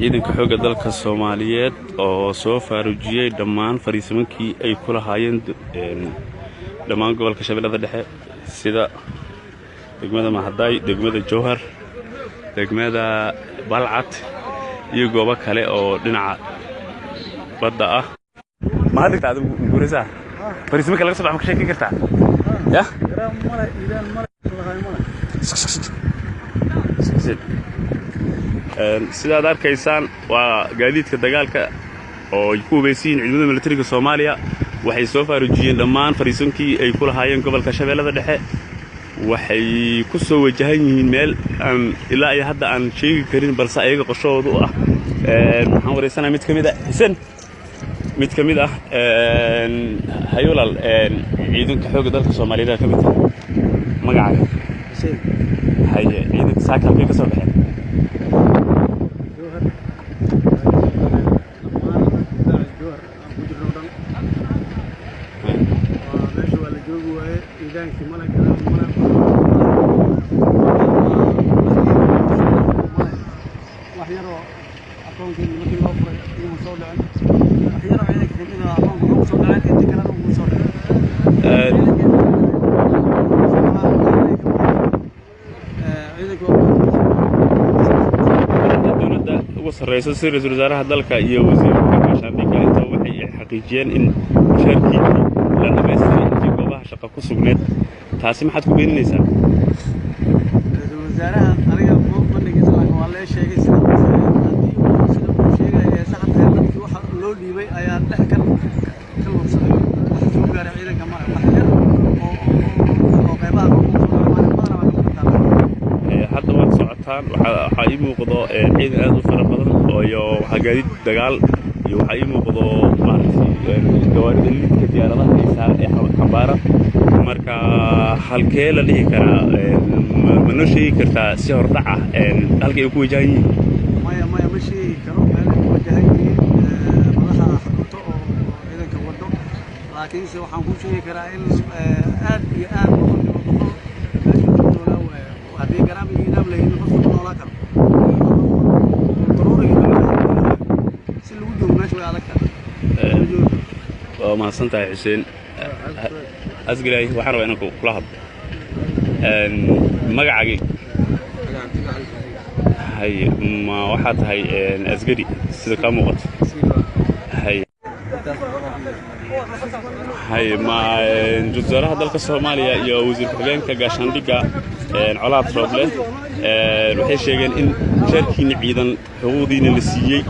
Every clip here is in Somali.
ciidanka xoogga dalka Soomaaliyeed oo soo faarujiyay dhammaan fariisimankii ay ku lahaayeen dhammaan gobolka Shabeellada Dhexe sida degmada Mahaday, degmada Jowhar, degmada Balcad iyo goobo kale oo dhinaca badda ah. ma hadda aad guuraysaa fariisimanka laga soo baxay ma ka sheekin kartaa ya sidaad arkaysaan waa gaadiidka dagaalka oo ay ku hubeysiin ciidamada militariga Soomaaliya waxay soo faarujiyeen dhammaan fariisinkii ay ku lahaayeen gobolka Shabeellada Dhexe waxay ku soo wajahan yihiin meel ilaa ay hadda aan sheegi karin balse ayaga qorshoodu ah waxaan wareysanayaa mid kamid ah hay'ulal ciidanka xoogga dalka Soomaaliyeed ka mid magacaaga haye ciidanka saakaalkay ka soo baxeen رئيس الوزراء dalka iyo wasiirka gaashaandhigga inta waxay xaqiijiyeen in shirkii la dhameystay intii goobaha shaqo ku sugneed taasi maxaad ku beeninaysaa raiisul wasaaraha aniga bandhigiisa waa la sheegay sida uu sheegay saxabka dadkii waxa loo dhiibay ayaa dhex ka hubsaday soo gaaray ciidanka madaxda oo qaybaha hadda waad socotaan waxaa ii muuqdo ciidan aad u fara badan iyo waxa gaadiid dagaal iyo waxa ii muuqdo maartay gawaarida lidka diyaaradaha ay saaran xambaara marka halkee la dhihi karaa ma noo sheegi kartaa si hordhac ah halkay ku wajahan yihiin maya ma sheegi karo meel ay ku wajahan yihiin madaxa xakunto oo ciidanka wado laakiin waxaan ku sheegi karaa in aad iyo aad haddii garaam iyo nidaam la yidhi qofka noolaa karo si lagu joogo meesha way adag tahay waa mahadsantahay Xuseen asgari waxaan rabaa inaan kula hadlo magacaaga hay ma waxaa tahay asgari sida ka muuqato hay ma wasiirka dalka Soomaaliya iyo wasiirka hoggaanka gaashaandhigga colaad Roble waxay sheegeen in shirkiina ciidan xuquuqdiina la siiyay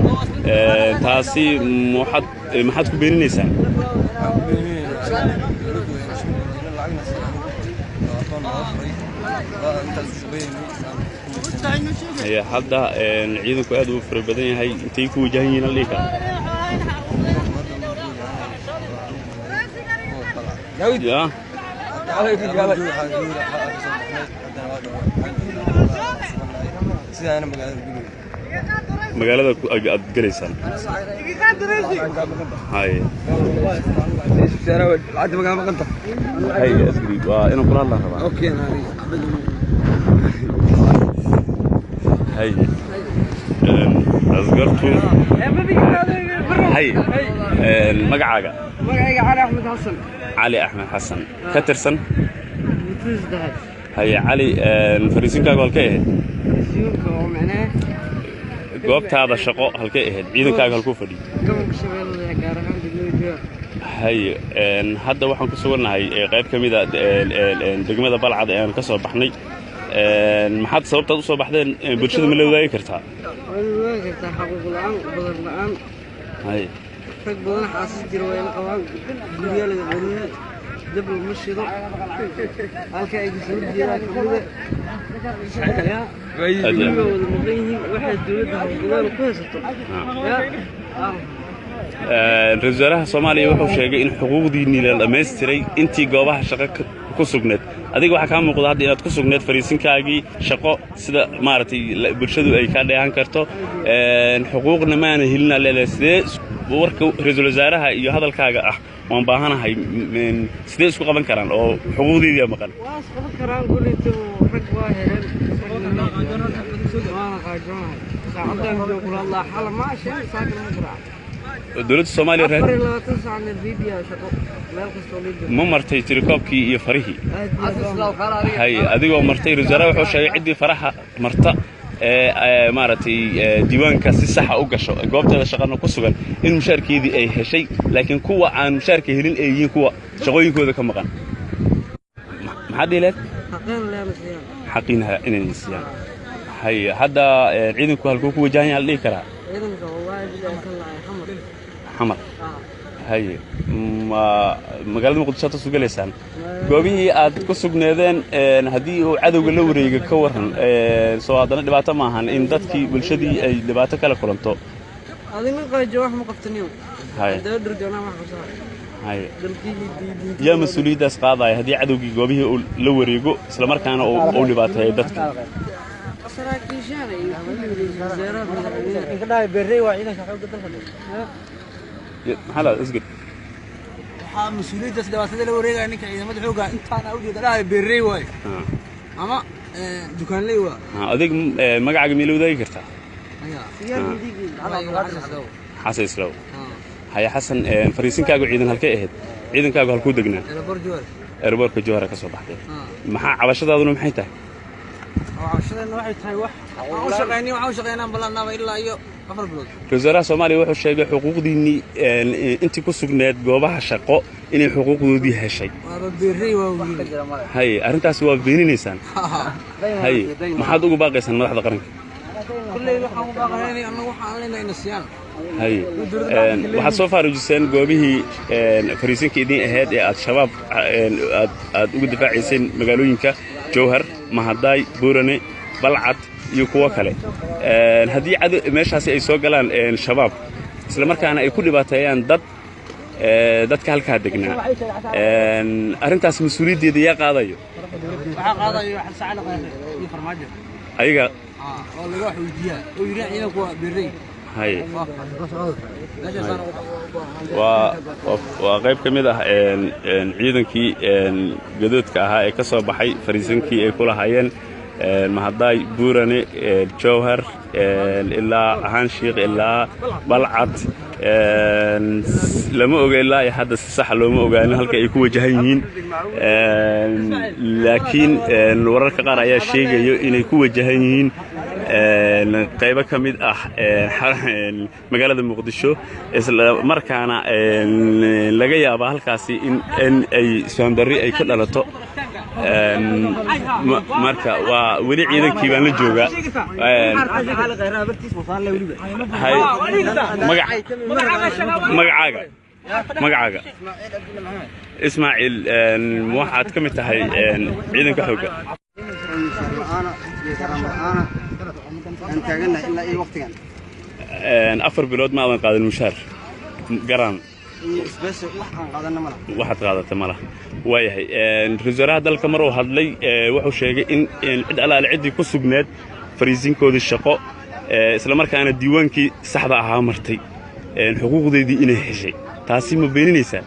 taasi maxaad ku beeninaysaa hadda ciidanku aad u fara badan yahay intay ku wajahan yihiin halka يا magaalada aad galeysaan hay asgari waa inaan kula hadlaan rabaa okay hay asgartu hay magacaaga علي أحمد حسن كترسن هيا علي فريسين كاغو هالكيه معناه جوابت هذا الشقاء هالكيه عيدن كاغو هالكو فدي هيا هذا waxaan ku suganahay qayb kamid ah degmada Balcad ee aan ka soo baxnay maxaad sababta u soo baxdeen bulshada ma la wadaagi kartaa xaquuq la'aan badan la'aan hay rag badan xaasas jiro way qabaan guriyada guriyada dabal mashido halka ay soo jeedaan kamida ya way wada maqayeen waxa dawladda hawlgalaal ku haysato ya wasaaraha Soomaaliya wuxuu sheegay in xuquuqdiina la dhameystiray intii goobaha shaqo ku sugneed adiga waxa ka muuqda hadda inaad ku sugneed fariisinkaagii shaqo sida maartay bulshadu ay ka dheehan karto xuquuqna ma aan helina leedahay warka raiisul wasaaraha iyo hadalkaaga ah waan baahanahay sidee isku qaban karaan oo xuquuqdeedii maqan waa isku qaban karaan kulliitu rag waa heleen dowladda Soomaaliya ma martay tirikoobkii iyo farihii hay adigoo martay wasaaraha wuxuu sheegay cidii faraha marta maartay diiwaanka si sax ah u gasho goobteeda shaqada ku sugan in mushaarkeedii ay heshay laakiin kuwa aan mushaarka helin ay yihiin kuwa shaqooyinkooda ka maqan maxaa dhileed xaqinha inay siiyaan hay hadda ciidanku halkuu ku wajahan yahay dhigi karaa ciidanka waa xamar hay magaalada Muqdisho ta suugalaysan goobihii aad ku sugneedeen hadii uu cadawga la wareego ka waran soo hadana dhibaato ma ahan in dadkii bulshadii ay dhibaato kala kulanto adina qaajo wax ma qabtaniyo hay dawladda wax qabsan hay ya mas'uuliyadaas qaaday hadii cadawgii goobihii uu la wareego isla markaana uu dhibaateeyo dadka saraakiishaana iyo wasaaraha inka dhaay beerey waa ciidanka xoogga dalka maxaa isgid waxa mas'uuliyadaas dhibaatada la wareegay ninka ciidamada xoogga intaan awgeed dhaay beerey way ama dukaanley waa adig magacaaga ma ilowday kartaa xasan islaw haya xasan fariisinkaaga ciidan halkay ahayd ciidankaaga halkuu degnaa airportka Jowhar ka soo baxday maxaa cabashadaaduna maxay tahay cabashadana waxay tahay wax aan shaqeynaa balanaaba ilaa iyo 4 bilood wasaaraha Soomaaliya wuxuu sheegay xuquuqdiinii intii ku sugneed goobaha shaqo inay xuquuqdoodii heshay waa beerey waa wiil hay arintaas waa beeninaysaan hay maxaad ugu baaqaysan madaxda qaranka kullay waxaan u baaqaynaa anagu waxaan leenahay nasiyaan hay waxaad soo faarujiseen goobihii fariisinkeedii ahayd ee aad shabaab aad ugu difaaciseen magaalooyinka Jowhar Mahaday Burane Balcad iyo kuwa kale hadii meeshaasi ay soo galaan shabaab isla markaana ay ku dhibaateeyaan dadka halka degnaa arintaas mas'uuliyadeeda yaa qaadayo waxa qaadayo xal saacad iyo farmaajo ayaga oo laga xoojiyaa oo yiri ciidanku waa beerey hay waa qayb kamid ah ciidankii gadoodka ahaa ee ka soo baxay fariisinkii ay ku lahaayeen Mahaday Burane Jowhar ilaa ahaan Sheekh ilaa Balcad lama ogeeyay hadda si sax loo ma ogaan halka ay ku wajahan yihiin laakiin wararka qaar ayaa sheegayo inay ku wajahan yihiin qaybo kamid ah magaalada Muqdisho isla markaana laga yaabo halkaasi in ay isfaham darri ay ka dhalato marka waa wali ciidankii baan la joogaa magacaaga Ismaaciil waxaad ka mid tahay ciidanka xoogga afar bilood ma aadan qaadan mushaar garan waxaad qaadatay malaha waayahay wasaaraha dalka mar uu hadlay wuxuu sheegay in cid alaale cidii ku sugneed fariisinkoodii shaqo isla markaana diiwaankii saxda ahaa martay xuquuqdeedii inay heshay taasi ma beeninaysaa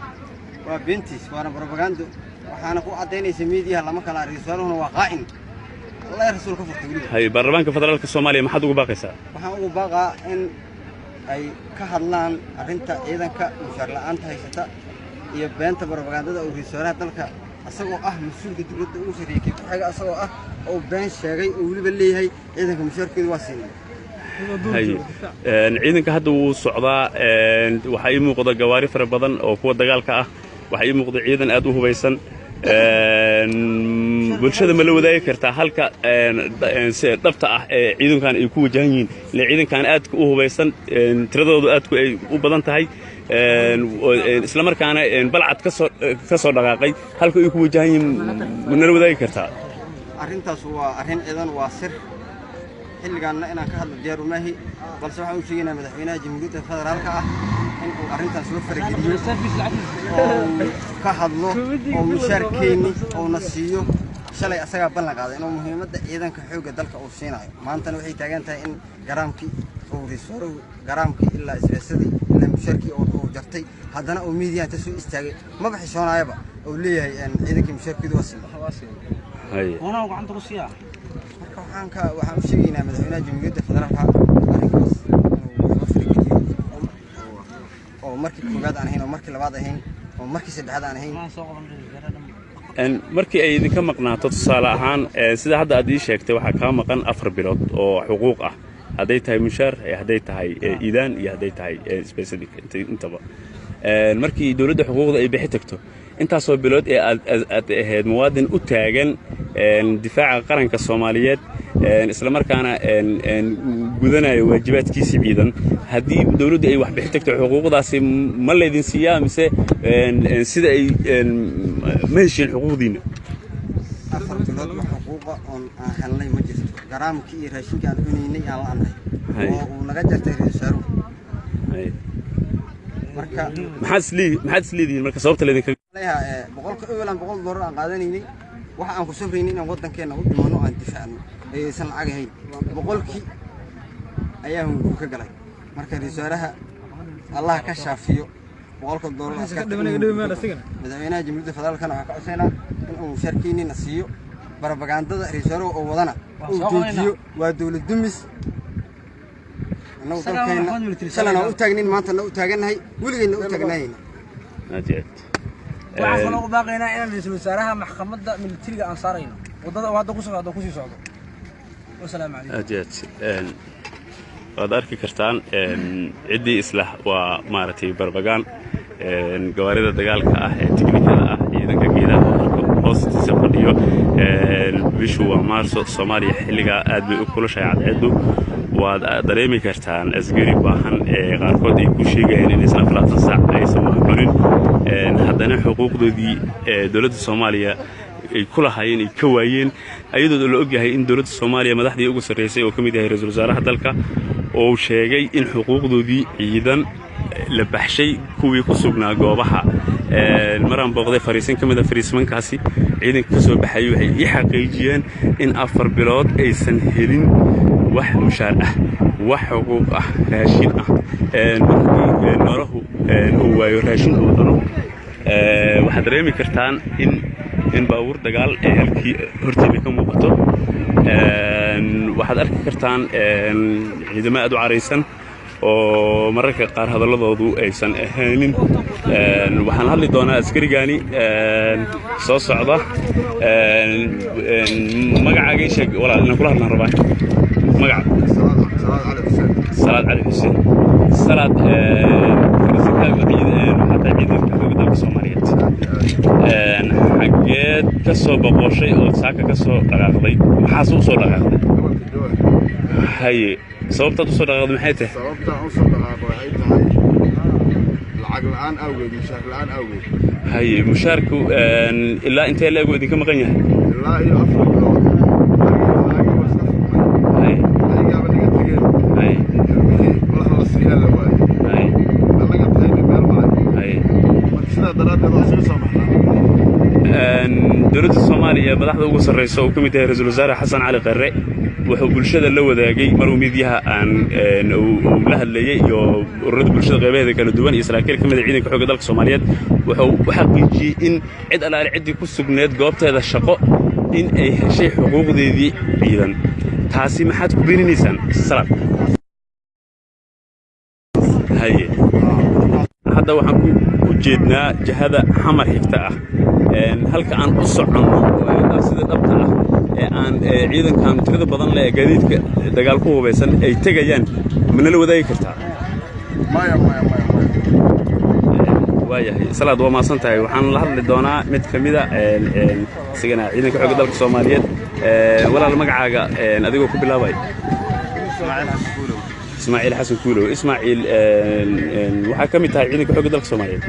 waa beentiis waana propaganda waxaana ku cadeynaysa meediyaha lama kala riisaaluhuna waa qaa'in الله رسولك فرتقولي هاي برلمانك فدرالك الصومالية ما حد ugu baaqaysa waxaan ugu baaqaa in ay ka hadlaan arinta ciidanka mushaar la'aanta haysata iyo beenta propagandada oo risaalaha dalka asagoo ah mas'uulka dawladda uu sareeyay ku xiga asagoo ah oo been sheegay oo waliba leeyahay ciidanka mushaarkeedu waa siinay hay ciidanka hadda uu socdaa waxa ay muuqda gawaari fara badan oo kuwa dagaalka ah waxa ay muuqda ciidan aad u hubaysan bulshada ma la wadaagi kartaa halka dhabta ah ee ciidankan ay ku wajahan yihiin ilaa ciidankan aad u hubaysan tiradoodu aad ay u badan tahay isla markaana balcad ka soo dhaqaaqay halka ay ku wajahan yihiin ma la wadaagi kartaa arrintaas waa arrin ciidan waa sir xilligaanna inaan ka hadlo diyaar u maahi balse waxaan u sheegaynaa madaxweynaha jamhuuriyadda federaalka ah in uu arrintaas soo farageliyo oo ka hadlo oo mushaarkeeni oo na siiyo shalay asaga ballan qaaday inuu muhiimadda ciidanka xoogga dalka uu siinayo maantana waxay taagan tahay in garaamkii uu risooro garaamkii ilaa isbeesadii ilaa mushaarkii oo jartay haddana uu miidiyaha ta soo istaagay ma baxishoonayaba oo leeyahay ciidankii mushaarkeedu waa siinay hay waxaan u sheegaynaa madaxweynaha jamhuuriyadda federaalka markii koowaad aan ahayn oo markii labaad ahayn oo markii saddexaad aan ahayn markii ay idinka maqnaato tusaale ahaan sida hadda aad ii sheegtay waxaa kaa maqan 4 bilood oo xuquuq ah hadday tahay mushaar hadday tahay iidaan iyo hadday tahay specific intaba markii dawladda xuquuqda ay bixi tagto intaasoo bilood ee aad ahayd muwaadin u taagan difaaca qaranka Soomaaliyeed isla markaana gudanayo waajibaadkiisa ciidan haddii dawladdu ay wax bixi tagto xuquuqdaasi ma leedin siiyaa mise sida ay ma heshiin xuquuqdiina afar bilood xuquuqa on aan helnay ma jirto garaamkii iyo raashinka aan cunaynay aan la'aanahay oo uu naga jartay reesharu marka maxaad isleedihiin marka sababta leedin leeyahay $100 aan qaadanaynay waxa aan ku safraynay in wadankeena u dhimano aan difaacno aysan lacag ahayn boqolkii ayaan ka galay marka risaaraha Allah ka shaafiyo $100 aska madaxweynaha jamhuuriyadda federaalka waxa ka codsanaa in uu sharkiinina siiyo barabagandada risaaro oo wadana uu joojiyo waa dawlad dumis annagu dalkeena salana u taagnin maanta u taaganahay weligeena u taagnayna ajeed waxaan ugu baaqaynaa inaan ra'iisul wasaaraha maxkamadda militariga aan saarayno wadada wada ku socdo ku sii socdo wassalaamu calaykum ajeed waad arki kartaan ciddii islah waa maaragtay barbagaan gawaarida dagaalka ah ee tiknikada ah ciidanka geedaha hoostiisa fadhiyo bishu waa maarso Soomaaliya xilliga aad bay u kulushahay cadceedu waad dareemi kartaan asgari baahan qaarkood ay ku sheegayeen in isla 40 saac aysan wax cunin haddana xuquuqdoodii dawladda Soomaaliya ay kula hayeen ay ka waayeen ayadoo la ogyahay in dawladda Soomaaliya madaxdii ugu sareysay oo kamid yahay ra'iisul wasaaraha dalka oo sheegay in xuquuqdoodii ciidan la baxshay kuwii ku sugnaa goobaha maraan booqday fariisin kamid ah fariismankaasi ciidanka ka soo baxay waxay ii xaqiijiyeen in 4 bilood aysan helin wax mushaar ah wax xuquuq ah raashin ah nolohu oo waayo raashin oo dano waxaad dareemi kartaan in baawur dagaal ee halkii hortiina ka muuqato waxaad arki kartaan ciidamo aad u careysan oo mararka qaar hadalladoodu aysan ahaanin waxaan hadli doonaa askarigani soo socda magacaaga ii sheeg walaal inaan kula hadlaan rabaa magaca salaad cali xuseen salaad حتى ciidanka xoogga dalka Soomaaliyeed xageed ka soo boqoshay oo saaka ka soo dhaqaaqday maxaa soo dhaqaaqday haye sababta u soo dhaqaaqday maxay tahay sababta u soo dhaqaaqday waxay tahay lacag la'aan awgeed mushaar la'aan awgeed haye mushaarku ilaa intee leego idinka maqan yahay ilaa iyo 4 bilood haye ayaaba niga tageen haye waxa la siiyay la waayay haye anaga tahay meel baan haye sida daraaddeed oo soo baxnaa dawladda Soomaaliya madaxda ugu sareysa oo kamid yahay ra'iisul wasaare Xasan Cali Qarre wuxuu bulshada la wadaagay maruu midiyaha aan la hadlayay iyo ururada bulshada qaybaheeda kala duwan iyo saraakiil kamid ah ciidanka xoogga dalka Soomaaliyeed wuxuu xaqiijiyay in cid alaale cidii ku sugneed goobteeda shaqo in ay heshay xuquuqdeedii ciidan taasi maxaad ku beeninaysaan salaam haye hadda waxaan ku jeednaa jihada xamar xigta ah halka aan u socono sida dhabta ah ee aan ciidankan tirada badan leh gaadiidka dagaal ku hubeysan ay tagayaan mana la wadaagi kartaa maya waayahay salaad waa maasan tahay waxaan la hadli doonaa mid kamid ah isagana ciidanka xoogga dalka Soomaaliyeed walaal magacaaga adigoo ku bilaabay إسماعيل حسن كولو إسماعيل وحكمت هاي عينك حق دلك سومالية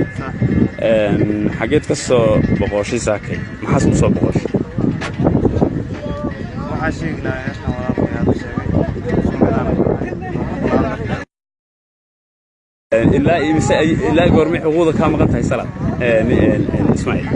حاجات كسو بقوشي ساكي ما حسب صوب بقوش وحشيقنا إحنا وراء هذا الشيء إلا قرمي حقوقك كام قنت هاي سلام إسماعيل